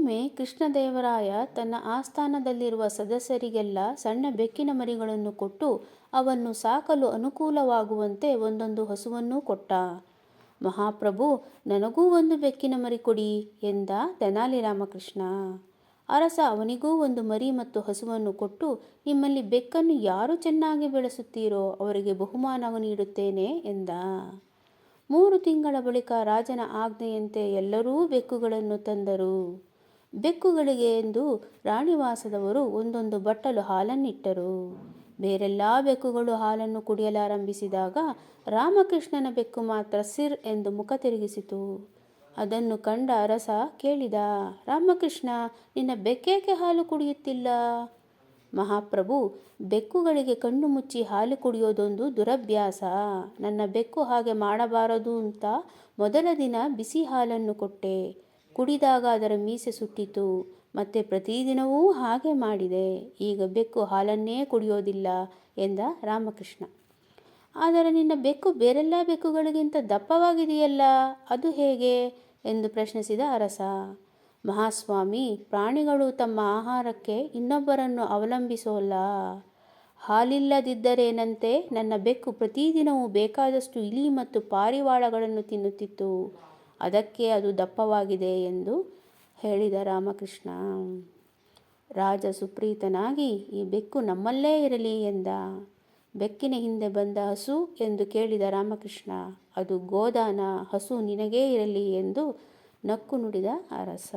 ಒಮ್ಮೆ ಕೃಷ್ಣದೇವರಾಯ ತನ್ನ ಆಸ್ಥಾನದಲ್ಲಿರುವ ಸದಸ್ಯರಿಗೆಲ್ಲ ಸಣ್ಣ ಬೆಕ್ಕಿನ ಮರಿಗಳನ್ನು ಕೊಟ್ಟು ಅವನ್ನು ಸಾಕಲು ಅನುಕೂಲವಾಗುವಂತೆ ಒಂದೊಂದು ಹಸುವನ್ನೂ ಕೊಟ್ಟ. ಮಹಾಪ್ರಭು, ನನಗೂ ಒಂದು ಬೆಕ್ಕಿನ ಮರಿ ಕೊಡಿ ಎಂದ ತೆನಾಲಿ ರಾಮಕೃಷ್ಣ. ಅರಸ ಅವನಿಗೂ ಒಂದು ಮರಿ ಮತ್ತು ಹಸುವನ್ನು ಕೊಟ್ಟು, ನಿಮ್ಮಲ್ಲಿ ಬೆಕ್ಕನ್ನು ಯಾರು ಚೆನ್ನಾಗಿ ಬೆಳೆಸುತ್ತೀರೋ ಅವರಿಗೆ ಬಹುಮಾನ ನೀಡುತ್ತೇನೆ ಎಂದ. 3 ತಿಂಗಳ ಬಳಿಕ ರಾಜನ ಆಜ್ಞೆಯಂತೆ ಎಲ್ಲರೂ ಬೆಕ್ಕುಗಳನ್ನು ತಂದರು. ಬೆಕ್ಕುಗಳಿಗೆ ಎಂದು ರಾಣಿವಾಸದವರು ಒಂದೊಂದು ಬಟ್ಟಲು ಹಾಲನ್ನಿಟ್ಟರು. ಬೇರೆಲ್ಲ ಬೆಕ್ಕುಗಳು ಹಾಲನ್ನು ಕುಡಿಯಲಾರಂಭಿಸಿದಾಗ ರಾಮಕೃಷ್ಣನ ಬೆಕ್ಕು ಮಾತ್ರ ಸಿರ್ ಎಂದು ಮುಖ ತಿರುಗಿಸಿತು. ಅದನ್ನು ಕಂಡ ಅರಸ ಕೇಳಿದ, ರಾಮಕೃಷ್ಣ, ನಿನ್ನ ಬೆಕ್ಕೇಕೆ ಹಾಲು ಕುಡಿಯುತ್ತಿಲ್ಲ? ಮಹಾಪ್ರಭು, ಬೆಕ್ಕುಗಳಿಗೆ ಕಣ್ಣು ಮುಚ್ಚಿ ಹಾಲು ಕುಡಿಯೋದೊಂದು ದುರಭ್ಯಾಸ. ನನ್ನ ಬೆಕ್ಕು ಹಾಗೆ ಮಾಡಬಾರದು ಅಂತ ಮೊದಲ ದಿನ ಬಿಸಿ ಹಾಲನ್ನು ಕೊಟ್ಟೆ. ಕುಡಿದಾಗ ಅದರ ಮೀಸೆ ಸುಟ್ಟಿತು. ಮತ್ತೆ ಪ್ರತಿದಿನವೂ ಹಾಗೆ ಮಾಡಿದೆ. ಈಗ ಬೆಕ್ಕು ಹಾಲನ್ನೇ ಕುಡಿಯೋದಿಲ್ಲ ಎಂದ ರಾಮಕೃಷ್ಣ. ಆದರೆ ನಿನ್ನ ಬೆಕ್ಕು ಬೇರೆಲ್ಲ ಬೆಕ್ಕುಗಳಿಗಿಂತ ದಪ್ಪವಾಗಿದೆಯಲ್ಲ, ಅದು ಹೇಗೆ ಎಂದು ಪ್ರಶ್ನಿಸಿದ ಅರಸ. ಮಹಾಸ್ವಾಮಿ, ಪ್ರಾಣಿಗಳು ತಮ್ಮ ಆಹಾರಕ್ಕೆ ಇನ್ನೊಬ್ಬರನ್ನು ಅವಲಂಬಿಸೋಲ್ಲ. ಹಾಲಿಲ್ಲದಿದ್ದರೇನಂತೆ, ನನ್ನ ಬೆಕ್ಕು ಪ್ರತಿದಿನವೂ ಬೇಕಾದಷ್ಟು ಇಲಿ ಮತ್ತು ಪಾರಿವಾಳಗಳನ್ನು ತಿನ್ನುತ್ತಿತ್ತು. ಅದಕ್ಕೆ ಅದು ದಪ್ಪವಾಗಿದೆ ಎಂದು ಹೇಳಿದ ರಾಮಕೃಷ್ಣ. ರಾಜ ಸುಪ್ರೀತನಾಗಿ, ಈ ಬೆಕ್ಕು ನಮ್ಮಲ್ಲೇ ಇರಲಿ ಎಂದ. ಬೆಕ್ಕಿನ ಹಿಂದೆ ಬಂದ ಹಸು ಎಂದು ಕೇಳಿದ ರಾಮಕೃಷ್ಣ. ಅದು ಗೋದಾನ, ಹಸು ನಿನಗೇ ಇರಲಿ ಎಂದು ನಕ್ಕು ನುಡಿದ ಅರಸ.